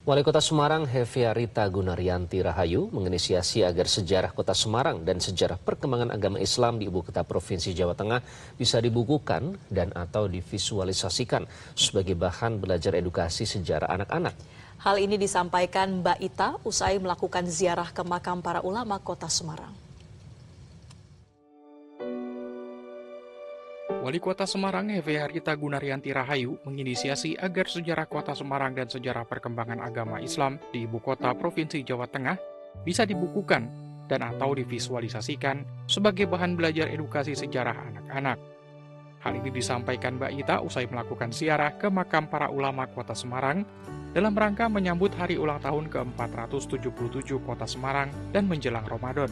Wali Kota Semarang, Heviarita Gunaryanti Rahayu, menginisiasi agar sejarah Kota Semarang dan sejarah perkembangan agama Islam di Ibu Kota Provinsi Jawa Tengah bisa dibukukan dan atau divisualisasikan sebagai bahan belajar edukasi sejarah anak-anak. Hal ini disampaikan Mbak Ita usai melakukan ziarah ke makam para ulama Kota Semarang. Wali Kota Semarang, Heviarita Gunaryanti Rahayu, menginisiasi agar sejarah Kota Semarang dan sejarah perkembangan agama Islam di Ibu Kota Provinsi Jawa Tengah bisa dibukukan dan atau divisualisasikan sebagai bahan belajar edukasi sejarah anak-anak. Hal ini disampaikan Mbak Ita usai melakukan ziarah ke makam para ulama Kota Semarang dalam rangka menyambut hari ulang tahun ke-477 Kota Semarang dan menjelang Ramadan.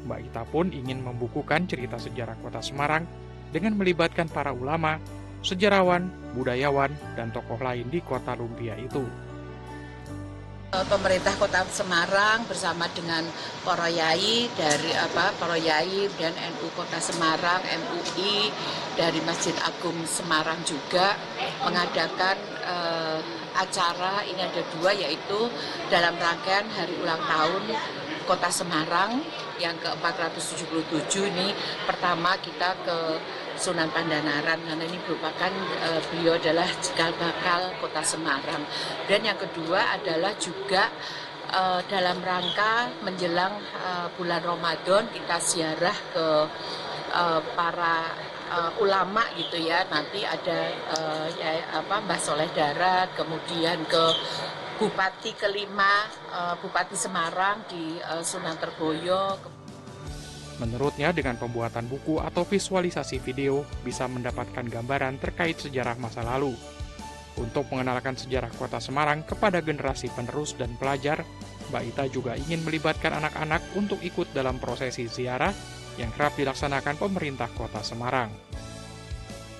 Mbak Ita pun ingin membukukan cerita sejarah Kota Semarang dengan melibatkan para ulama, sejarawan, budayawan, dan tokoh lain di kota lumpia itu. Pemerintah Kota Semarang bersama dengan para yai dan NU Kota Semarang, MUI dari Masjid Agung Semarang juga mengadakan acara, ini ada dua, yaitu dalam rangkaian hari ulang tahun Kota Semarang yang ke-477. Ini pertama kita ke Sunan Pandanaran, karena ini merupakan beliau adalah cikal bakal Kota Semarang. Dan yang kedua adalah juga dalam rangka menjelang bulan Ramadan kita ziarah ke para ulama gitu ya. Nanti ada Mbah Soleh Darat, kemudian ke Bupati kelima, Bupati Semarang di Sunan Terboyo. Menurutnya, dengan pembuatan buku atau visualisasi video bisa mendapatkan gambaran terkait sejarah masa lalu. Untuk mengenalkan sejarah Kota Semarang kepada generasi penerus dan pelajar, Mbak Ita juga ingin melibatkan anak-anak untuk ikut dalam prosesi ziarah yang kerap dilaksanakan pemerintah Kota Semarang.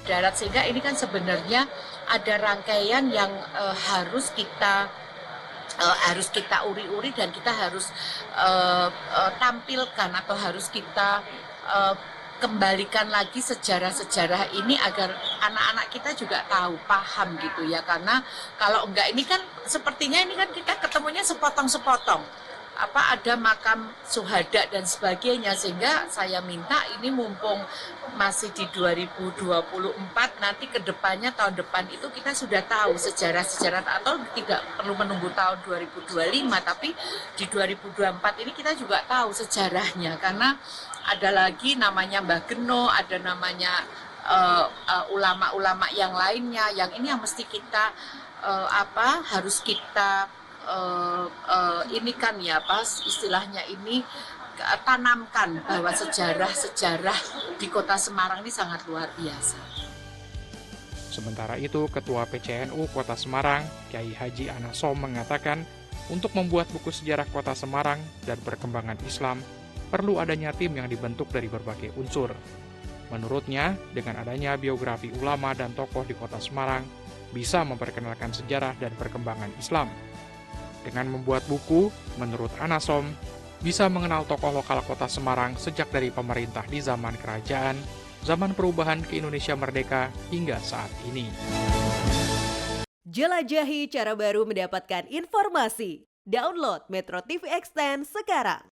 Darat, sehingga ini kan sebenarnya ada rangkaian yang harus kita uri-uri dan kita harus tampilkan atau harus kita kembalikan lagi sejarah-sejarah ini agar anak-anak kita juga tahu, paham gitu ya. Karena kalau enggak, ini kan sepertinya ini kan kita ketemunya sepotong-sepotong. Ada makam syuhada dan sebagainya, sehingga saya minta ini mumpung masih di 2024, nanti ke depannya tahun depan itu kita sudah tahu sejarah-sejarah, atau tidak perlu menunggu tahun 2025, tapi di 2024 ini kita juga tahu sejarahnya, karena ada lagi namanya Mbah Geno, ada namanya ulama-ulama yang lainnya, yang ini yang mesti kita harus kita ini kan ya istilahnya ini tanamkan bahwa sejarah-sejarah di Kota Semarang ini sangat luar biasa. Sementara itu, Ketua PCNU Kota Semarang, Kyai Haji Anasom mengatakan, untuk membuat buku sejarah Kota Semarang dan perkembangan Islam, perlu adanya tim yang dibentuk dari berbagai unsur. Menurutnya, dengan adanya biografi ulama dan tokoh di Kota Semarang, bisa memperkenalkan sejarah dan perkembangan Islam. Dengan membuat buku, menurut Anasom, bisa mengenal tokoh lokal Kota Semarang sejak dari pemerintah di zaman kerajaan, zaman perubahan ke Indonesia Merdeka, hingga saat ini. Jelajahi cara baru mendapatkan informasi. Download Metro TV Extend sekarang.